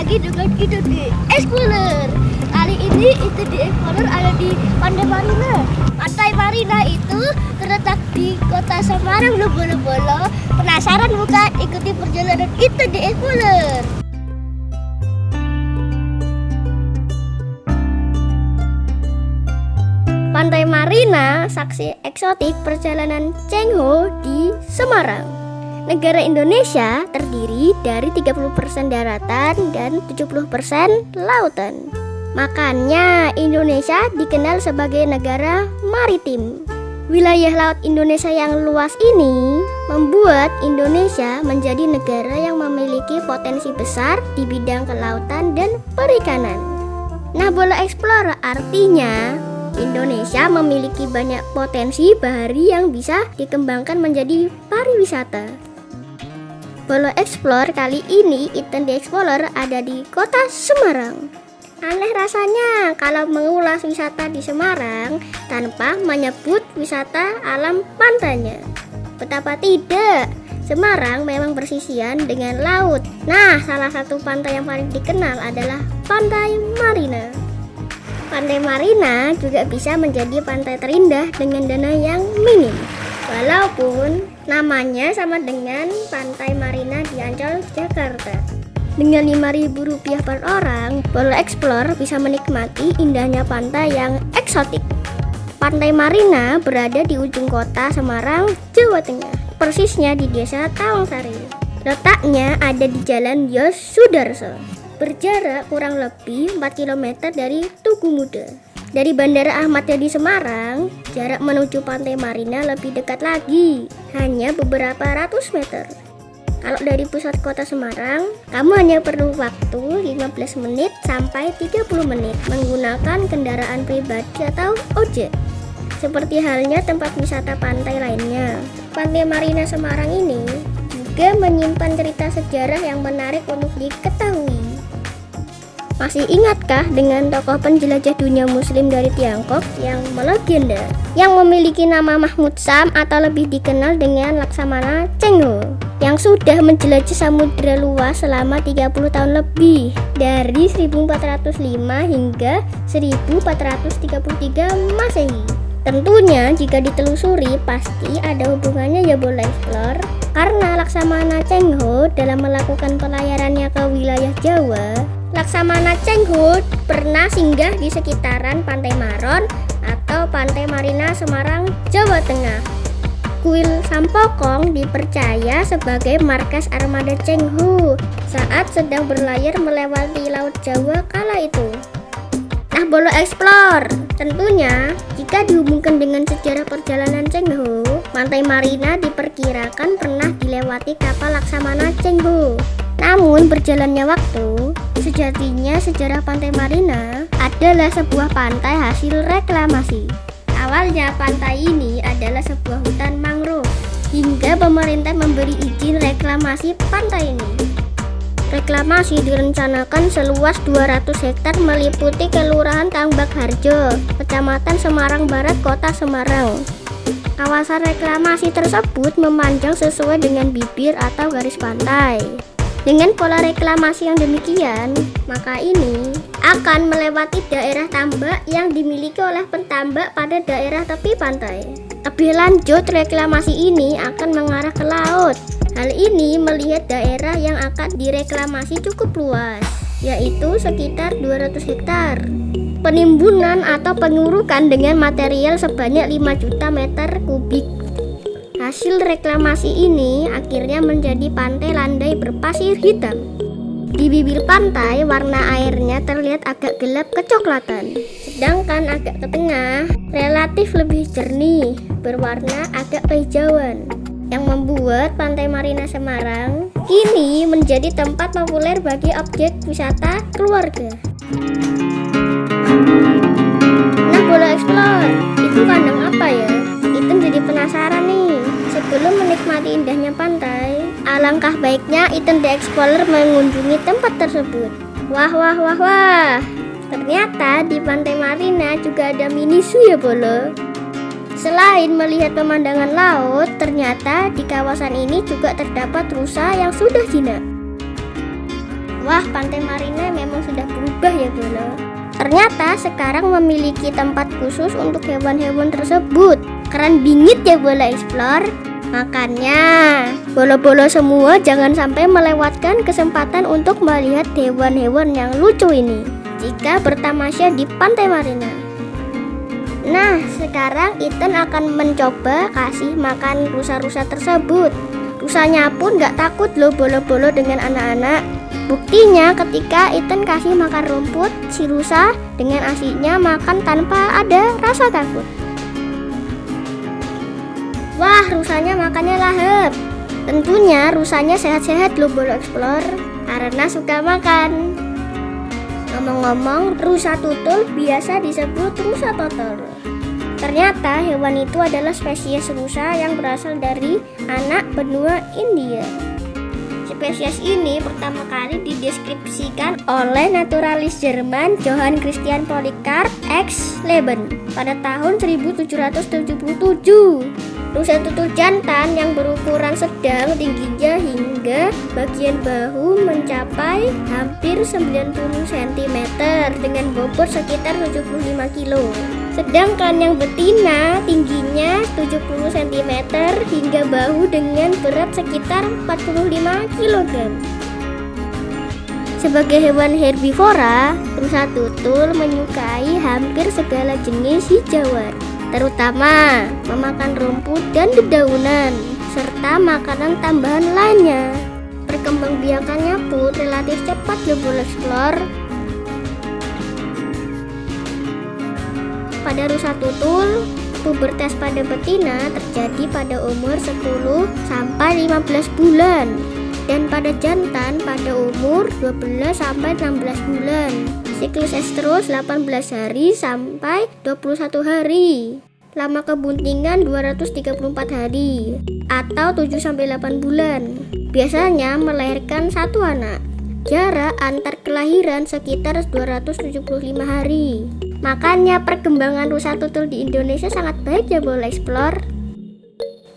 lagi dengan Itu di Explorer. Kali ini Itu di Explorer ada di Pantai Marina. Pantai Marina itu terletak di kota Semarang, Bolo-Bolo. Penasaran bukan? Ikuti perjalanan Itu di Explorer. Pantai Marina, saksi eksotik perjalanan Cheng Ho di Semarang. Negara Indonesia terdiri dari 30% daratan dan 70% lautan. Makanya Indonesia dikenal sebagai negara maritim. Wilayah laut Indonesia yang luas ini membuat Indonesia menjadi negara yang memiliki potensi besar di bidang kelautan dan perikanan. Nah, Bolo Explorer artinya Indonesia memiliki banyak potensi bahari yang bisa dikembangkan menjadi pariwisata. Bolo Explore kali ini Iten di Explorer ada di kota Semarang. Aneh rasanya kalau mengulas wisata di Semarang tanpa menyebut wisata alam pantainya. Betapa tidak, Semarang memang bersisian dengan laut. Nah, salah satu pantai yang paling dikenal adalah Pantai Marina. Pantai Marina juga bisa menjadi pantai terindah dengan dana yang minim. Walaupun namanya sama dengan Pantai Marina di Ancol, Jakarta. Dengan Rp5.000 per orang, Bolo Explore bisa menikmati indahnya pantai yang eksotik. Pantai Marina berada di ujung kota Semarang, Jawa Tengah. Persisnya di Desa Tawangsari. Letaknya ada di Jalan Yos Sudarso. Berjarak kurang lebih 4 km dari Tugu Muda. Dari Bandara Ahmad Yani Semarang, jarak menuju Pantai Marina lebih dekat lagi, hanya beberapa ratus meter. Kalau dari pusat kota Semarang, kamu hanya perlu waktu 15 menit sampai 30 menit menggunakan kendaraan pribadi atau ojek. Seperti halnya tempat wisata pantai lainnya, Pantai Marina Semarang ini juga menyimpan cerita sejarah yang menarik untuk diketahui. Masih ingatkah dengan tokoh penjelajah dunia muslim dari Tiongkok yang melegenda, yang memiliki nama Mahmud Sam atau lebih dikenal dengan Laksamana Cheng Ho, yang sudah menjelajah samudera luas selama 30 tahun lebih, dari 1405 hingga 1433 Masehi. Tentunya jika ditelusuri pasti ada hubungannya ya Bolo Explore, karena Laksamana Cheng Ho dalam melakukan pelayarannya ke wilayah Jawa, Laksamana Cheng Ho pernah singgah di sekitaran Pantai Maron atau Pantai Marina Semarang, Jawa Tengah. Kuil Sampokong dipercaya sebagai markas armada Cheng Ho saat sedang berlayar melewati Laut Jawa kala itu. Nah, Bolo Explore, tentunya jika dihubungkan dengan sejarah perjalanan Cheng Ho, Pantai Marina diperkirakan pernah dilewati kapal Laksamana Cheng Ho. Namun berjalannya waktu, sejatinya sejarah Pantai Marina adalah sebuah pantai hasil reklamasi. Awalnya pantai ini adalah sebuah hutan mangrove, hingga pemerintah memberi izin reklamasi pantai ini. Reklamasi direncanakan seluas 200 hektar meliputi Kelurahan Tambak Harjo, Kecamatan Semarang Barat, Kota Semarang. Kawasan reklamasi tersebut memanjang sesuai dengan bibir atau garis pantai. Dengan pola reklamasi yang demikian, maka ini akan melewati daerah tambak yang dimiliki oleh pentambak pada daerah tepi pantai. Lebih lanjut, reklamasi ini akan mengarah ke laut. Hal ini melihat daerah yang akan direklamasi cukup luas, yaitu sekitar 200 hektar. Penimbunan atau pengurukan dengan material sebanyak 5 juta meter kubik. Hasil reklamasi ini akhirnya menjadi pantai landai berpasir hitam. Di bibir pantai, warna airnya terlihat agak gelap kecoklatan, sedangkan agak ke tengah relatif lebih jernih, berwarna agak kehijauan, yang membuat Pantai Marina Semarang kini menjadi tempat populer bagi objek wisata keluarga. Nah, Bolo Explore, itu kandang apa ya? Itu jadi penasaran nih. Sebelum menikmati indahnya pantai, alangkah baiknya Iten di Explorer mengunjungi tempat tersebut. Wah, ternyata di Pantai Marina juga ada mini zoo ya Bolo. Selain melihat pemandangan laut, ternyata di kawasan ini juga terdapat rusa yang sudah jinak. Wah, Pantai Marina memang sudah berubah ya Bolo. Ternyata sekarang memiliki tempat khusus untuk hewan-hewan tersebut. Keren bingit ya Bolo Explore. Makanya bolo-bolo semua jangan sampai melewatkan kesempatan untuk melihat hewan-hewan yang lucu ini jika bertamasya di Pantai Marina. Nah, sekarang Ethan akan mencoba kasih makan rusa-rusa tersebut. Rusanya pun gak takut loh bolo-bolo dengan anak-anak. Buktinya ketika Ethan kasih makan rumput, si rusa dengan asiknya makan tanpa ada rasa takut. Wah, rusanya makannya lahap. Tentunya rusanya sehat-sehat loh Bolo Explore, karena suka makan. Ngomong-ngomong, rusa tutul biasa disebut rusa totor. Ternyata hewan itu adalah spesies rusa yang berasal dari anak benua India. Spesies ini pertama kali dideskripsikan oleh naturalis Jerman Johann Christian Polycarp X. Leben pada tahun 1777. Rusa tutul jantan yang berukuran sedang tingginya hingga bagian bahu mencapai hampir 90 cm dengan bobot sekitar 75 kg. Sedangkan yang betina tingginya 70 cm hingga bahu dengan berat sekitar 45 kg. Sebagai hewan herbivora, rusa tutul menyukai hampir segala jenis hijauan, terutama memakan rumput dan dedaunan, serta makanan tambahan lainnya. Perkembangbiakannya pun relatif cepat di Bolo Explore. Pada rusa tutul, pubertas pada betina terjadi pada umur 10 sampai 15 bulan dan pada jantan pada umur 12 sampai 16 bulan. Siklus estrus 18 hari sampai 21 hari. Lama kebuntingan 234 hari atau 7 sampai 8 bulan. Biasanya melahirkan satu anak. Jarak antar kelahiran sekitar 275 hari. Makanya perkembangan rusa tutul di Indonesia sangat baik ya Bolo Explore.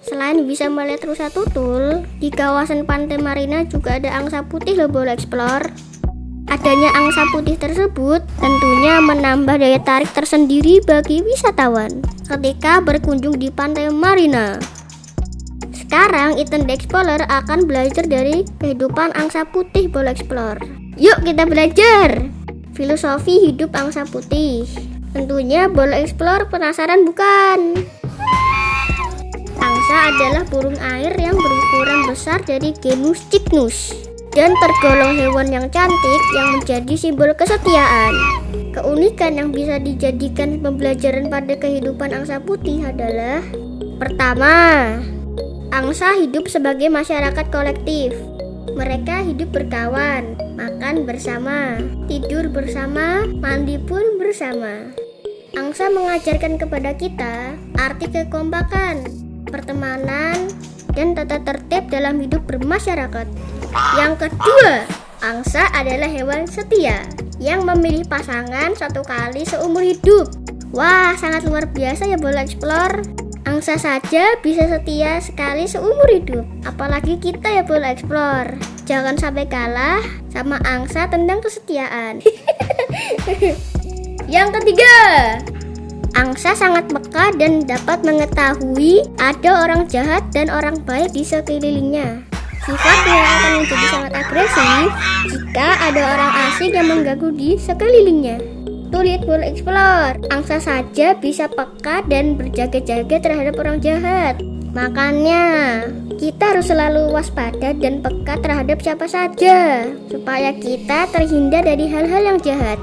Selain bisa melihat rusa tutul, di kawasan Pantai Marina juga ada angsa putih loh Bolo Explore. Adanya angsa putih tersebut tentunya menambah daya tarik tersendiri bagi wisatawan ketika berkunjung di Pantai Marina. Sekarang Ethan the Explorer akan belajar dari kehidupan angsa putih Bolo Explore. Yuk kita belajar filosofi hidup angsa putih. Tentunya Bolo Explore penasaran bukan? Angsa adalah burung air yang berukuran besar dari genus Cygnus dan tergolong hewan yang cantik yang menjadi simbol kesetiaan. Keunikan yang bisa dijadikan pembelajaran pada kehidupan angsa putih adalah: pertama, angsa hidup sebagai masyarakat kolektif. Mereka hidup berkawan, makan bersama, tidur bersama, mandi pun bersama. Angsa mengajarkan kepada kita arti kekompakan, pertemanan, dan tata tertib dalam hidup bermasyarakat. Yang kedua, angsa adalah hewan setia yang memilih pasangan satu kali seumur hidup. Wah, sangat luar biasa ya Bolo Explore. Angsa saja bisa setia sekali seumur hidup, apalagi kita ya Bolo Explore. Jangan sampai kalah sama angsa tentang kesetiaan. Yang ketiga, angsa sangat peka dan dapat mengetahui ada orang jahat dan orang baik di sekelilingnya. Sifatnya akan menjadi sangat agresif jika ada orang asing yang mengganggu di sekelilingnya. Tuh lihat Bolo Explore, angsa saja bisa peka dan berjaga-jaga terhadap orang jahat. Makanya kita harus selalu waspada dan peka terhadap siapa saja supaya kita terhindar dari hal-hal yang jahat.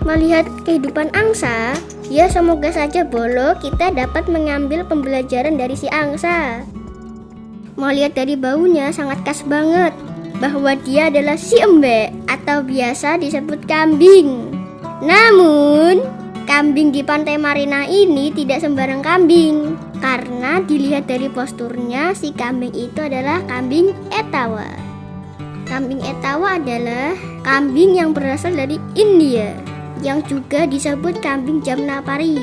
Melihat kehidupan angsa, ya semoga saja Bolo kita dapat mengambil pembelajaran dari si angsa. Mau lihat dari baunya sangat khas banget bahwa dia adalah si embek atau biasa disebut kambing. Namun, kambing di Pantai Marina ini tidak sembarang kambing, karena dilihat dari posturnya si kambing itu adalah kambing Etawa. Kambing Etawa adalah kambing yang berasal dari India, yang juga disebut kambing Jamnapari.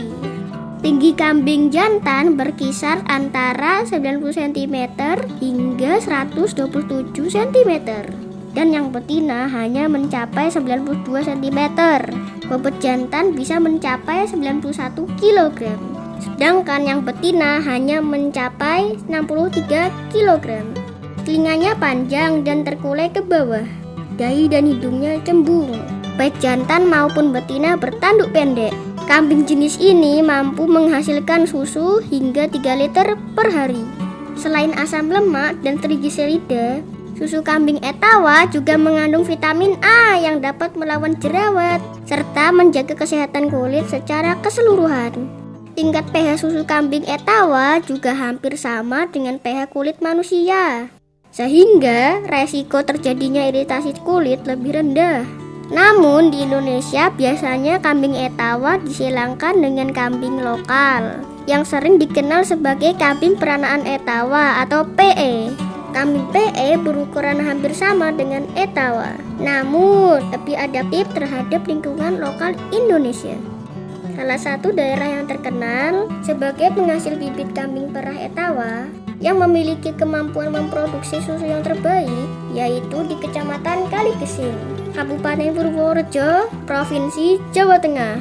Tinggi kambing jantan berkisar antara 90 cm hingga 127 cm. dan yang betina hanya mencapai 92 cm. Bobot jantan bisa mencapai 91 kg, sedangkan yang betina hanya mencapai 63 kg. Telinganya panjang dan terkulai ke bawah. Dahi dan hidungnya cembung. Baik jantan maupun betina bertanduk pendek. Kambing jenis ini mampu menghasilkan susu hingga 3 liter per hari. Selain asam lemak dan trigliserida, susu kambing Etawa juga mengandung vitamin A yang dapat melawan jerawat serta menjaga kesehatan kulit secara keseluruhan. Tingkat pH susu kambing Etawa juga hampir sama dengan pH kulit manusia, sehingga resiko terjadinya iritasi kulit lebih rendah. Namun di Indonesia biasanya kambing Etawa disilangkan dengan kambing lokal yang sering dikenal sebagai kambing peranaan Etawa atau PE. Kambing PE berukuran hampir sama dengan Etawa, namun lebih adaptif terhadap lingkungan lokal Indonesia. Salah satu daerah yang terkenal sebagai penghasil bibit kambing perah Etawa yang memiliki kemampuan memproduksi susu yang terbaik yaitu di Kecamatan Kaligesing, Kabupaten Purworejo, Provinsi Jawa Tengah.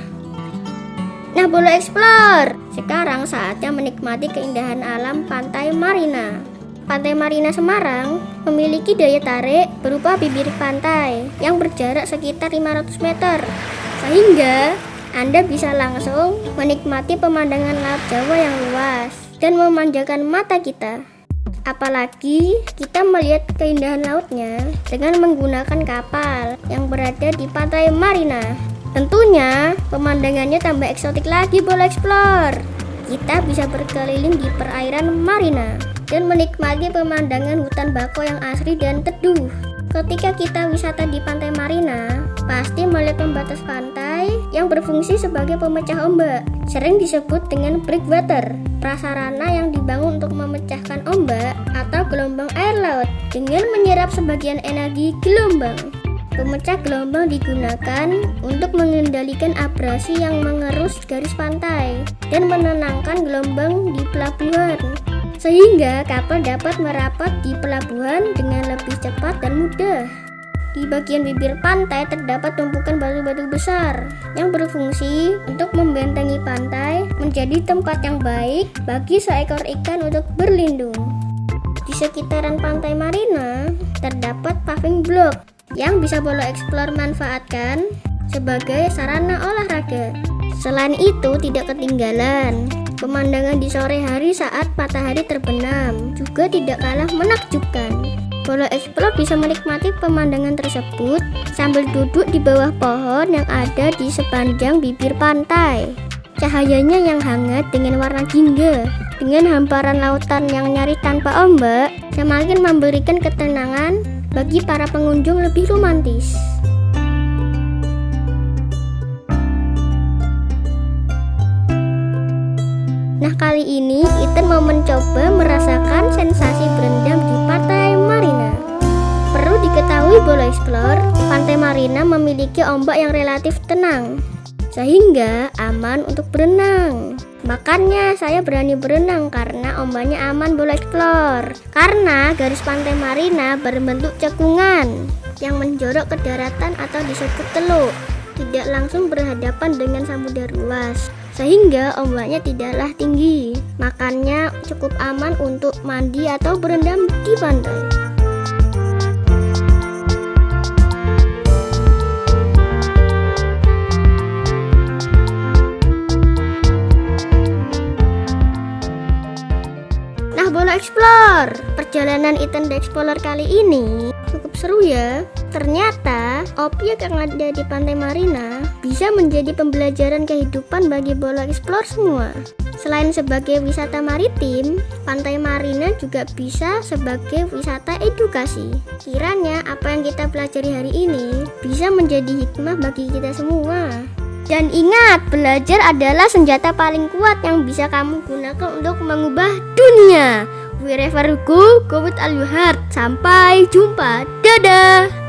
Nah, Bola Explore, sekarang saatnya menikmati keindahan alam Pantai Marina. Pantai Marina Semarang memiliki daya tarik berupa bibir pantai yang berjarak sekitar 500 meter, sehingga Anda bisa langsung menikmati pemandangan Laut Jawa yang luas dan memanjakan mata kita. Apalagi kita melihat keindahan lautnya dengan menggunakan kapal yang berada di Pantai Marina. Tentunya pemandangannya tambah eksotik lagi, Bola Explore. Kita bisa berkeliling di perairan Marina dan menikmati pemandangan hutan bakau yang asri dan teduh. Ketika kita wisata di Pantai Marina, pasti melihat pembatas pantai yang berfungsi sebagai pemecah ombak, sering disebut dengan breakwater, prasarana yang dibangun untuk memecahkan ombak atau gelombang air laut dengan menyerap sebagian energi gelombang. Pemecah gelombang digunakan untuk mengendalikan abrasi yang mengerus garis pantai dan menenangkan gelombang di pelabuhan, sehingga kapal dapat merapat di pelabuhan dengan lebih cepat dan mudah. Di bagian bibir pantai terdapat tumpukan batu-batu besar yang berfungsi untuk membentengi pantai, menjadi tempat yang baik bagi seekor ikan untuk berlindung. Di sekitaran Pantai Marina terdapat paving block yang bisa Bola Explore manfaatkan sebagai sarana olahraga. Selain itu, tidak ketinggalan pemandangan di sore hari saat matahari terbenam juga tidak kalah menakjubkan. Bola Explore bisa menikmati pemandangan tersebut sambil duduk di bawah pohon yang ada di sepanjang bibir pantai. Cahayanya yang hangat dengan warna jingga, dengan hamparan lautan yang nyaris tanpa ombak, semakin memberikan ketenangan bagi para pengunjung lebih romantis. Nah, kali ini Ethan mau mencoba merasakan sensasi berendam di Pantai Marina. Perlu diketahui Bola Explore, Pantai Marina memiliki ombak yang relatif tenang, sehingga aman untuk berenang. Makanya saya berani berenang karena ombaknya aman, Bola Explore. Karena garis Pantai Marina berbentuk cekungan yang menjorok ke daratan atau disebut teluk, tidak langsung berhadapan dengan samudera luas, sehingga ombaknya tidaklah tinggi. Makanya cukup aman untuk mandi atau berendam di pantai. Bola Explore, perjalanan Ethan The Explorer kali ini cukup seru ya. Ternyata objek yang ada di Pantai Marina bisa menjadi pembelajaran kehidupan bagi Bola Explore semua. Selain sebagai wisata maritim, Pantai Marina juga bisa sebagai wisata edukasi. Kiranya apa yang kita pelajari hari ini bisa menjadi hikmah bagi kita semua. Dan ingat, belajar adalah senjata paling kuat yang bisa kamu gunakan untuk mengubah dunia. Wherever you go, go with all your heart. Sampai jumpa. Dadah.